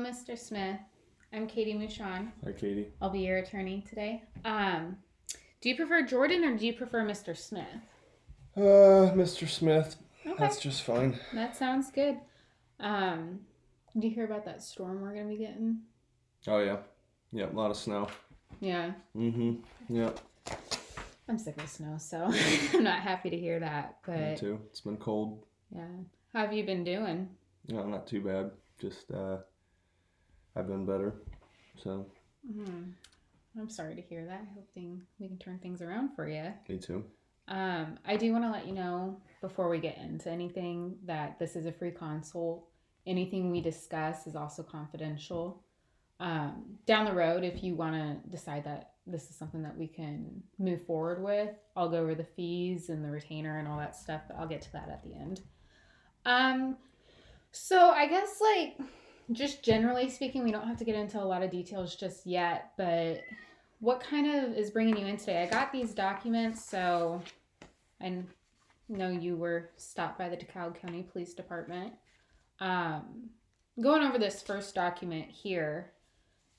Mr. Smith. I'm Katie Mouchon. Hi, Katie. I'll be your attorney today. Do you prefer Jordan or do you prefer Mr. Smith? Mr. Smith. Okay, That's just fine. that sounds good. Do you hear about that storm we're gonna be getting? Oh, yeah. Yep, a lot of snow. Yeah. Yep. I'm sick of snow, so I'm not happy to hear that. But Me too. It's been cold. yeah, how have you been doing? No, not too bad. Just, I've been better. So. I'm sorry to hear that. I hope we can turn things around for you. Me too. I do want to let you know before we get into anything that this is a free consult. Anything we discuss is also confidential. Down the road, if you want to decide that this is something that we can move forward with, I'll go over the fees and the retainer and all that stuff, but I'll get to that at the end. So I guess just generally speaking, we don't have to get into a lot of details just yet, but what kind of is bringing you in today? I got these documents, so I know you were stopped by the DeKalb County Police Department. Going over this first document here,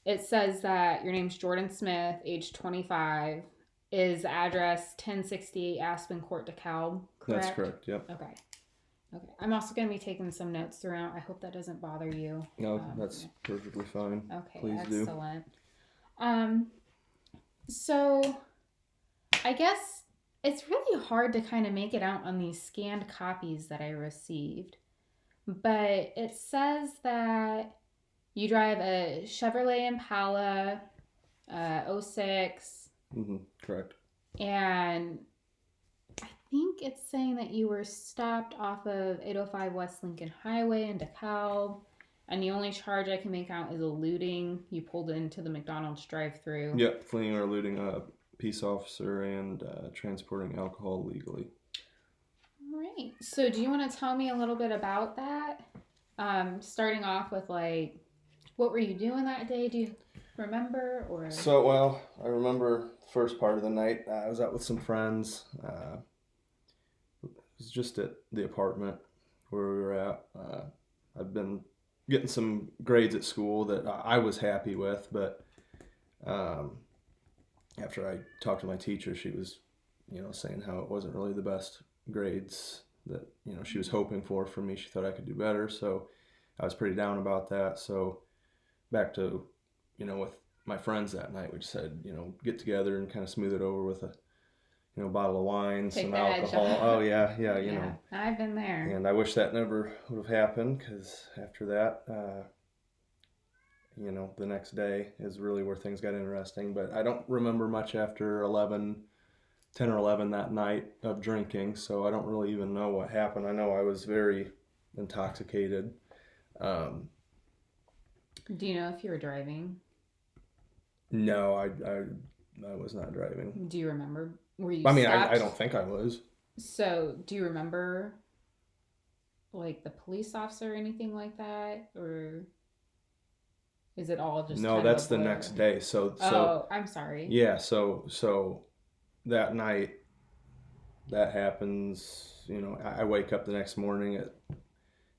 it says that your name's Jordan Smith, age 25, is address 1068 Aspen Court, DeKalb, correct? That's correct, yep. Okay. I'm also going to be taking some notes throughout. I hope that doesn't bother you. No, that's perfectly fine. Okay, Please do. excellent. So I guess it's really hard to kind of make it out on these scanned copies that I received. But it says that you drive a Chevrolet Impala 06. Correct. And I think it's saying that you were stopped off of 805 West Lincoln Highway in DeKalb. And the only charge I can make out is eluding. You pulled into the McDonald's drive-thru. Yep, fleeing or eluding a peace officer and transporting alcohol legally. All right. So do you want to tell me a little bit about that? Starting off with what were you doing that day? Do you remember? Or So, well, I remember the first part of the night. I was out with some friends. It was just at the apartment where we were at. I've been getting some grades at school that I was happy with, but after I talked to my teacher, she was, saying how it wasn't really the best grades that, she was hoping for me. She thought I could do better, so I was pretty down about that. So back to, with my friends that night, we decided, get together and kind of smooth it over with a, bottle of wine, Take some the edge alcohol. off. Oh yeah, you know. I've been there. And I wish that never would have happened, because after that, the next day is really where things got interesting. But I don't remember much after 10 or 11 that night of drinking, so I don't really even know what happened. I know I was very intoxicated. Do you know if you were driving? No, I was not driving. Do you remember? Were you I mean, stopped? I don't think I was. So, do you remember, the police officer or anything like that? Or is it all just No, kind of that's a the blur? next day. So I'm sorry. Yeah, so that night, that happens, I wake up the next morning at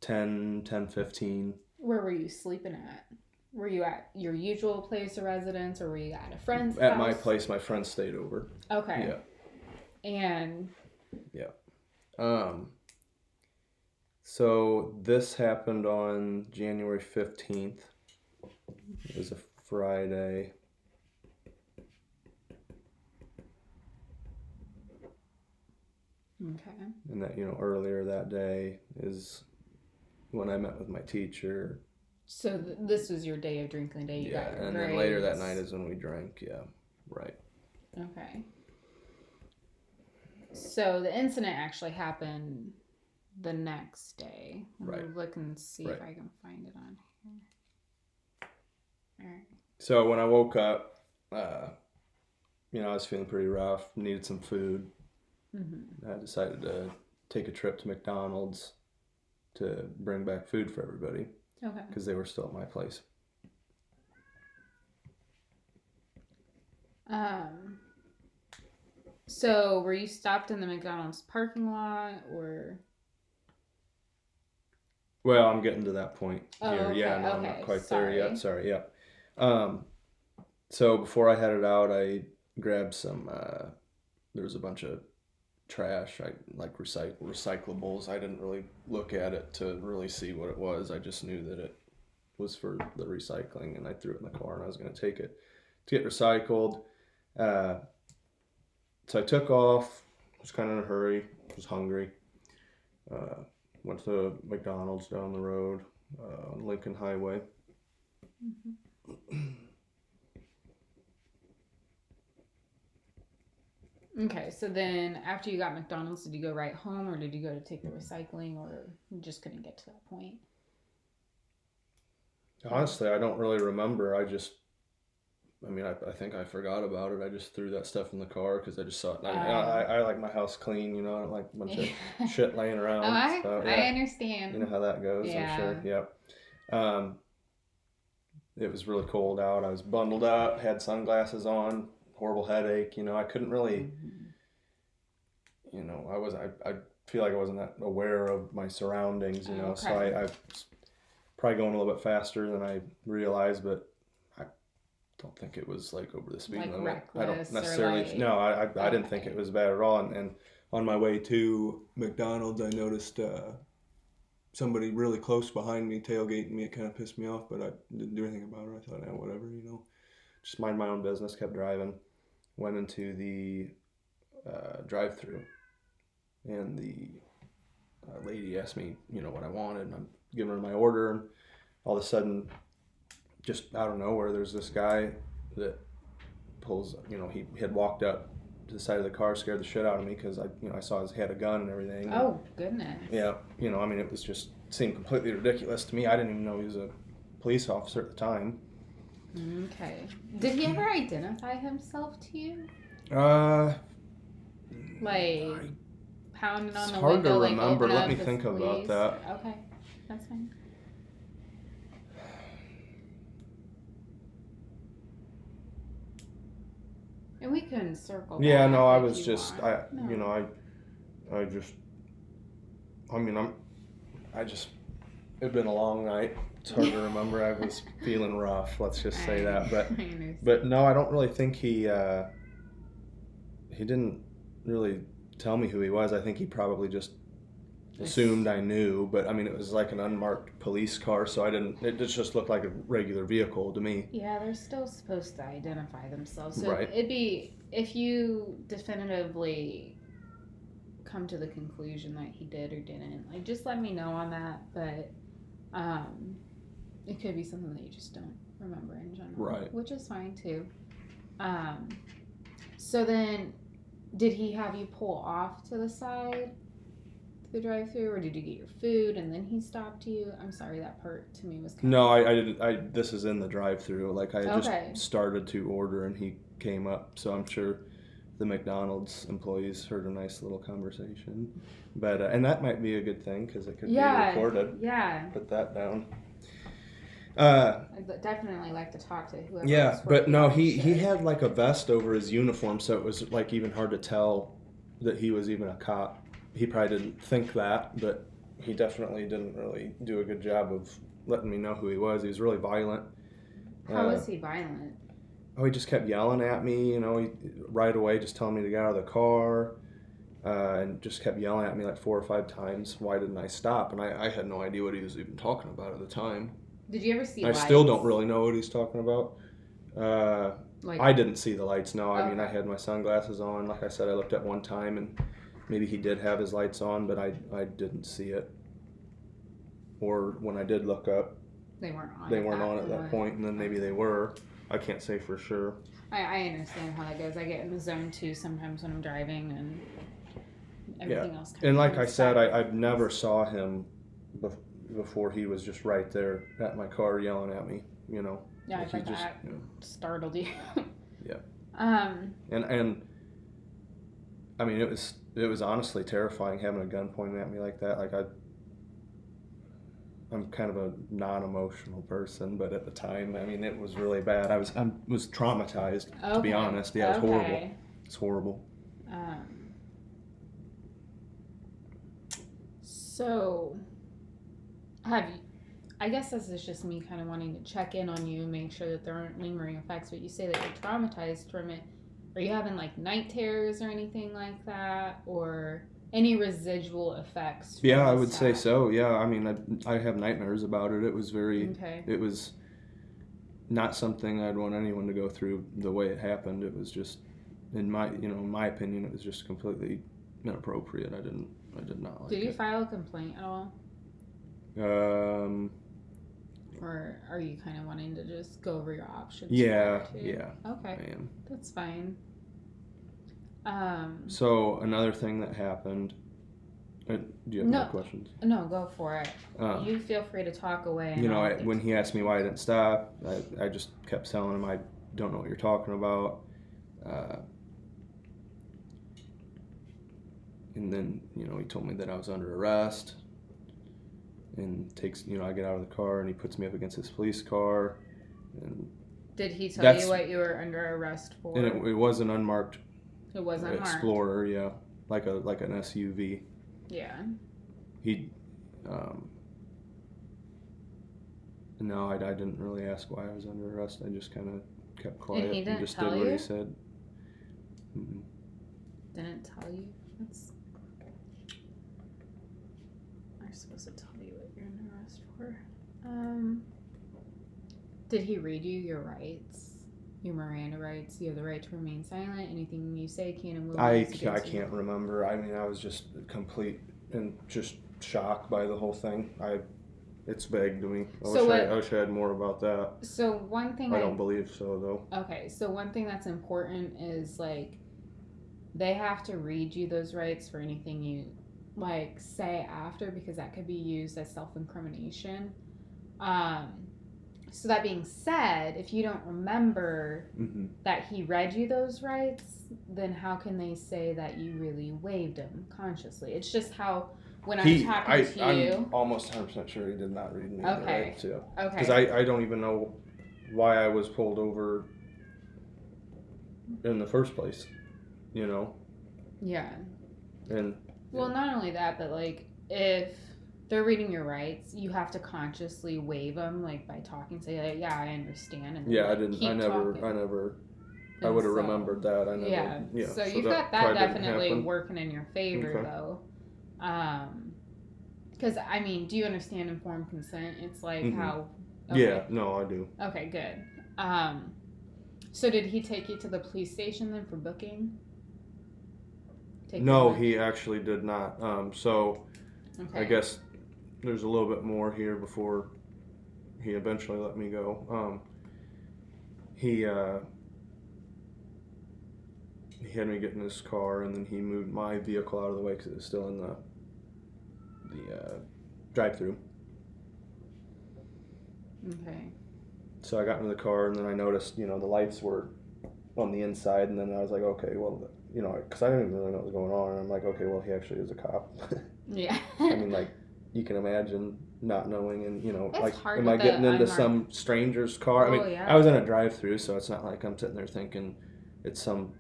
10:15. Where were you sleeping at? Were you at your usual place of residence, or were you at a friend's house? At my place, my friend stayed over. Okay. Yeah. And Yeah. So this happened on January 15th. It was a Friday. okay. And that, earlier that day is when I met with my teacher. So this was your day of drinking, the day you got your and grades. then later that night is when we drank. Yeah, right. Okay. So the incident actually happened the next day. I'm Right. gonna look and see Right. if I can find it on here. All right. So when I woke up, I was feeling pretty rough, needed some food. Mm-hmm. I decided to take a trip to McDonald's to bring back food for everybody, Okay. because they were still at my place. So were you stopped in the McDonald's parking lot, or? Well, I'm getting to that point Oh, here. okay, Yeah, no, I'm not okay. quite there yet. Sorry. Sorry. Yeah. Um, so before I headed out, I grabbed some. There was a bunch of trash. I like recyclables. I didn't really look at it to really see what it was. I just knew that it was for the recycling, and I threw it in the car, and I was going to take it to get recycled. Uh, so I took off. Was kind of in a hurry. Was hungry. Uh, Went to McDonald's down the road on Lincoln Highway. Okay, so then after you got McDonald's, did you go right home or did you go to take the recycling or you just couldn't get to that point? Honestly, I don't really remember. I mean, I think I forgot about it. I just threw that stuff in the car because I just saw it. I like my house clean, you know. I don't like a bunch of shit laying Oh, around. So I yeah, understand. you know how that goes. I'm Yeah. sure. Yep. Um, it was really cold out. I was bundled up, had sunglasses on, horrible headache. You know, I couldn't really. You know, I feel like I wasn't that aware of my surroundings. You know, so Okay. I was probably going a little bit faster than I realized, but I don't think it was like over the speed Like limit. I reckless don't or necessarily. like No, I didn't think okay. it was bad at all. And on my way to McDonald's, I noticed somebody really close behind me tailgating me. It kind of pissed me off, but I didn't do anything about it. I thought, whatever, you know, just mind my own business. Kept driving. Went into the drive-through, and the lady asked me, you know, what I wanted, and I'm giving her my order, and all of a sudden, just out of nowhere, there's this guy that pulls, you know, he had walked up to the side of the car, scared the shit out of me because I saw he had a gun and everything. Oh, goodness. Yeah, you know, I mean, it was just seemed completely ridiculous to me. I didn't even know he was a police officer at the time. Okay. Did he ever identify himself to you? Uh, Like pounding on it's the hard to window, like remember. open Let up me as think about police? that. Okay, that's fine. And we can circle Yeah, back no, I if was you just, want. No. you know, I just, I mean, I just, it'd been a long night. It's hard to remember. I was feeling rough. Let's just say that. But no, I don't really think he didn't really tell me who he was. I think he probably just assumed I knew. But I mean, it was like an unmarked police car, so I didn't. It just looked like a regular vehicle to me. Yeah, they're still supposed to identify themselves. So Right. it'd be if you definitively come to the conclusion that he did or didn't, like just let me know on that. But it could be something that you just don't remember in general, Right. which is fine too. Um, so then, did he have you pull off to the side to the drive-through, or did you get your food and then he stopped you? I'm sorry, that part to me was kind No, I didn't. This is in the drive-through. Like I had Okay. just started to order, and he came up. So I'm sure the McDonald's employees heard a nice little conversation. But and that might be a good thing because it could be recorded. Yeah, Put that down. I'd definitely like to talk to whoever. Yeah, was but working no, on the he shift. had like a vest over his uniform, so it was like even hard to tell that he was even a cop. He probably didn't think that, but he definitely didn't really do a good job of letting me know who he was. He was really violent. How was he violent? Oh, he just kept yelling at me, you know, right away just telling me to get out of the car, and just kept yelling at me like 4 or 5 times. Why didn't I stop? And I had no idea what he was even talking about at the time. Did you ever see I lights? still don't really know what he's talking about. Like, I didn't see the lights, no. I mean, I Okay. had my sunglasses on. Like I said, I looked at one time, and maybe he did have his lights on, but I didn't see it. Or when I did look up, they weren't on. they weren't on at that point, and then maybe they were. I can't say for sure. I understand how that goes. I get in the zone too sometimes when I'm driving and everything else. Kind And of like I goes said, back. I never saw him before he was just right there at my car yelling at me, you know. Yeah, I Like he bet just, that you know. startled you. Yeah. Um. And I mean, it was honestly terrifying having a gun pointed at me like that. Like I'm kind of a non-emotional person, but at the time, I mean, it was really bad. I was traumatized, to be Okay. honest. Yeah, it was horrible. Okay. It's horrible. So, Have you, I guess this is just me kind of wanting to check in on you and make sure that there aren't lingering effects, but you say that you're traumatized from it. Are you having like night terrors or anything like that? Or any residual effects from Yeah, I this would say attack? so. Yeah, I mean, I have nightmares about it. Okay. It was not something I'd want anyone to go through the way it happened. It was just, in my opinion, it was just completely inappropriate. I did not Did like you it. file a complaint at all? Um, Or are you kind of wanting to just go over your options prior yeah, to? yeah, Okay, I am. that's fine. Um, So another thing that happened. Do you have more no, questions? no, go for it. Um, You feel free to talk away, and I'll get when to the he asked me why I questions. didn't stop, I just kept telling him I don't know what you're talking about. Uh, and then, he told me that I was under arrest and I get out of the car and he puts me up against his police car. And Did he tell you that's, what you were under arrest and for? it was an unmarked It was unmarked. Explorer, yeah, like an SUV. Yeah. He, um, no, I didn't really ask why I was under arrest. I just kind of kept And he quiet and didn't just did tell what he you? said. Mm-mm. Didn't tell you? That's. I'm supposed to tell you what you're under arrest for. Um. Did he read you your rights? Your Miranda rights? You have the right to remain silent. Anything you say can and will be used I against you. can't remember. I mean, I was just complete and just shocked by the whole thing. It's vague to me. I wish I had more about that. So one thing I don't believe so though. Okay, so one thing that's important is like they have to read you those rights for anything you like say after because that could be used as self-incrimination. Um, so that being said, if you don't remember Mm-hmm. that he read you those rights, then how can they say that you really waived them consciously? It's just how when I'm talking to you. I'm almost 100% sure he did not read me the Okay. rights. Yeah. Okay. Because I don't even know why I was pulled over in the first place. Yeah. And Well, not only that, but like if they're reading your rights, you have to consciously waive them, like by talking, say, like, "Yeah, I understand," and then, yeah, I like, didn't. keep talking. I And would have so, remembered that. I never. yeah. Yeah. So So you've that got that probably didn't definitely happen. working in your favor, Okay. though. Because I mean, do you understand informed consent? It's like Mm-hmm. how. Okay. Yeah. No, I do. Okay. Good. So did he take you to the police station then for booking? No, he actually did not. So Okay. I guess there's a little bit more here before he eventually let me go. He had me get in his car, and then he moved my vehicle out of the way because it was still in the drive-through. Okay. So I got into the car, and then I noticed, the lights were on the inside, and then I was like, okay, well, because I didn't even really know what was going on, and I'm like, okay, well, he actually is a cop. Yeah. I mean, like, you can imagine not knowing, and It's like, hard am with I getting the into unmarked- some stranger's car? I mean, Oh, yeah. I was in a drive-through, so it's not like I'm sitting there thinking it's some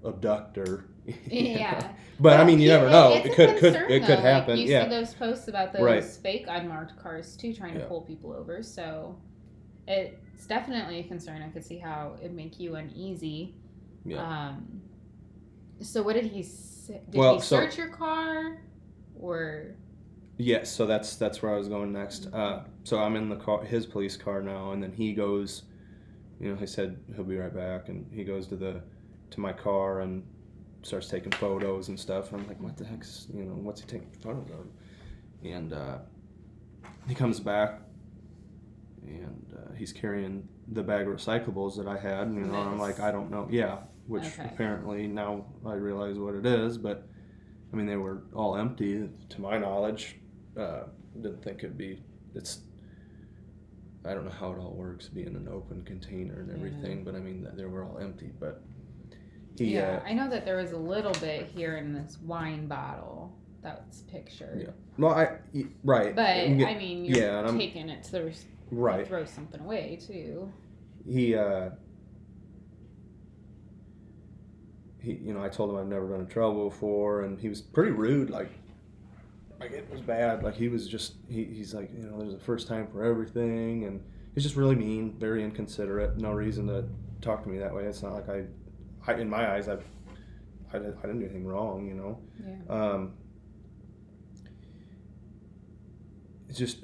abductor. Yeah. But I mean, you never know. It's It a could concern, though. happen. Like, you see those posts about those Right. fake unmarked cars too, trying to Yeah. pull people over. So it's definitely a concern. I could see how it'd make you uneasy. Yeah. So what did he say? Did Well, he search your car, or? Yes, so that's where I was going next. So I'm in the car, his police car now, and then he goes. He said he'll be right back, and he goes to my car and starts taking photos and stuff. And I'm like, what the heck's what's he taking photos of? And he comes back, and he's carrying the bag of recyclables that I had. And, I'm like, I don't know. Yeah, which apparently now I realize what it is, but I mean they were all empty to my knowledge. Didn't think it'd be. I don't know how it all works, being an open container and everything, but I mean they were all empty. But I know that there was a little bit here in this wine bottle that's pictured. Yeah. Well, right. But I mean, you're and taking it to the right. Throw something away too. He, I told him I've never been in trouble before, and he was pretty rude. Like, like it was bad. Like he was just he's like, you know, there's a first time for everything, and he's just really mean, very inconsiderate. No reason to talk to me that way. It's not like I in my eyes I didn't do anything wrong, you know. Yeah. It's just